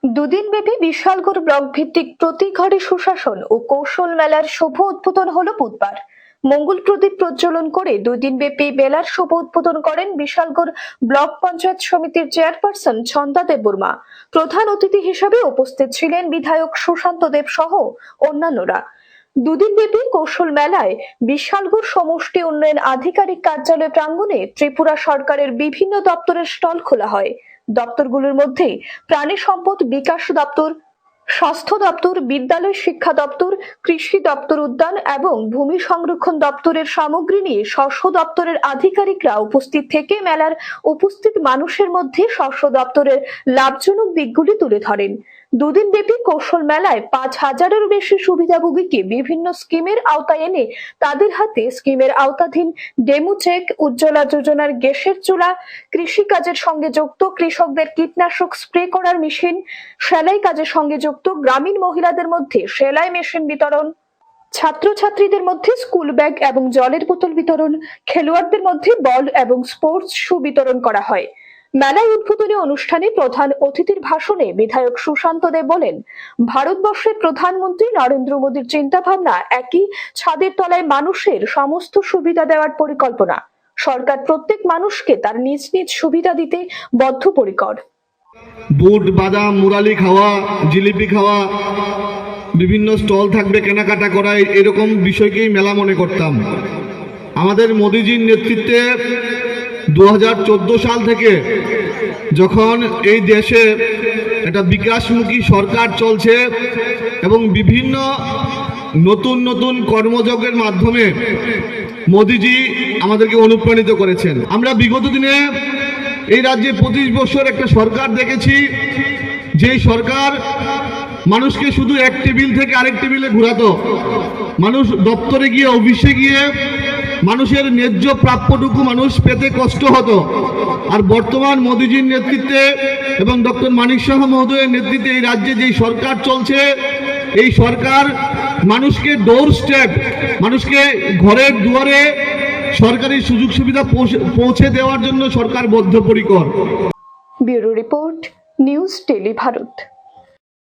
দুদিনব্যাপী Bishalgarh block ভিত্তিক প্রতি ঘরে সুশাসন ও কৌশল মেলার শুভ উদ্বোধন হলো বুধবার। মঙ্গল প্রদীপ প্রজ্বলন করে 2 দিনব্যাপী মেলার শুভ উদ্বোধন করেন বিশালগড় ব্লক পঞ্চায়েত সমিতির চেয়ারপারসন ছন্দা দেববর্মা। প্রধান অতিথি হিসেবে উপস্থিত ছিলেন বিধায়ক সুশান্ত দেব সহ অন্যান্যরা। দুদিনব্যাপী কৌশল মেলায় বিশালগড় সমষ্টি উন্নয়ন আধিকারিক কার্যালয় প্রাঙ্গণে ত্রিপুরা সরকারের বিভিন্ন দপ্তরের স্টল খোলা হয়। দপ্তরগুলোর মধ্যে প্রাণী সম্পদ বিকাশ দপ্তর, স্বাস্থ্য দপ্তর, বিদ্যালয় শিক্ষা দপ্তর, কৃষি দপ্তর, উদ্যান এবং ভূমি সংরক্ষণ দপ্তরের সামগ্রী নিয়ে স্ব দপ্তরের আধিকারিকরা উপস্থিত থেকে মেলার উপস্থিত মানুষের মধ্যে স্ব দপ্তরের লাভজনক দিকগুলি তুলে ধরেন। দুদিনব্যাপী কৌশল মেলায় 5,000-এরও বেশি সুবিধাভোগীকে বিভিন্ন স্কিমের আওতায় এনে তাদের হাতে স্কিমের আওতাধীন ডেমো চেক, উজ্জ্বলা যোজনার গ্যাসের চুলা, কৃষি কাজের সঙ্গে যুক্ত কৃষকদের কীটনাশক স্প্রে করার মেশিন, সেলাই কাজের সঙ্গে যুক্ত গ্রামীণ মহিলাদের মধ্যে সেলাই মেশিন বিতরণ, ছাত্রছাত্রীদের মধ্যে স্কুল ব্যাগ এবং জলের বোতল বিতরণ, খেলোয়াড়দের মধ্যে বল এবং স্পোর্টস শু বিতরণ করা হয়। মেলায় উদ্বোধনী অনুষ্ঠানে প্রধান অতিথির ভাষণে বিধায়ক সুশান্ত দেব বলেন, ভারতবর্ষের প্রধানমন্ত্রী নরেন্দ্র মোদীর চিন্তাভাবনা একই ছাদের তলায় মানুষের সমস্ত সুবিধা দেওয়ার পরিকল্পনা। সরকার প্রত্যেক মানুষকে তার নিজ নিজ সুবিধা দিতে বদ্ধপরিকর। বুট, বাদাম, মুরালি খাওয়া, জিলিপি খাওয়া, বিভিন্ন স্টল থাকবে, কেনাকাটা করা, এরকম বিষয়কেই মেলা মনে করতাম। আমাদের মোদিজির নেতৃত্বে 2014 সাল থেকে যখন এই দেশে একটা বিকাশমুখী সরকার চলছে এবং বিভিন্ন নতুন নতুন কর্মযজ্ঞের মাধ্যমে মোদিজি আমাদেরকে অনুপ্রাণিত করেছেন। আমরা বিগত দিনে এই রাজ্যে 25 বছর একটা সরকার দেখেছি, যেই সরকার মানুষকে শুধু এক টেবিল থেকে আরেক টেবিলে ঘোরাতো, মানুষ দপ্তরে গিয়ে, অফিসে গিয়ে মানুষের ন্যায্য প্রাপ্যটুকু মানুষ পেতে কষ্ট হতো। আর বর্তমান মোদিজির নেতৃত্বে এবং ডক্টর মানিক সাহা মহোদয়ের নেতৃত্বে এই রাজ্যে যেই সরকার চলছে, এই সরকার মানুষকে ডোর স্টেপ, মানুষকে ঘরের দুয়ারে সরকারি সুযোগ সুবিধা পৌঁছে দেওয়ার জন্য সরকার বদ্ধপরিকর। Bureau report, news tele Bharat.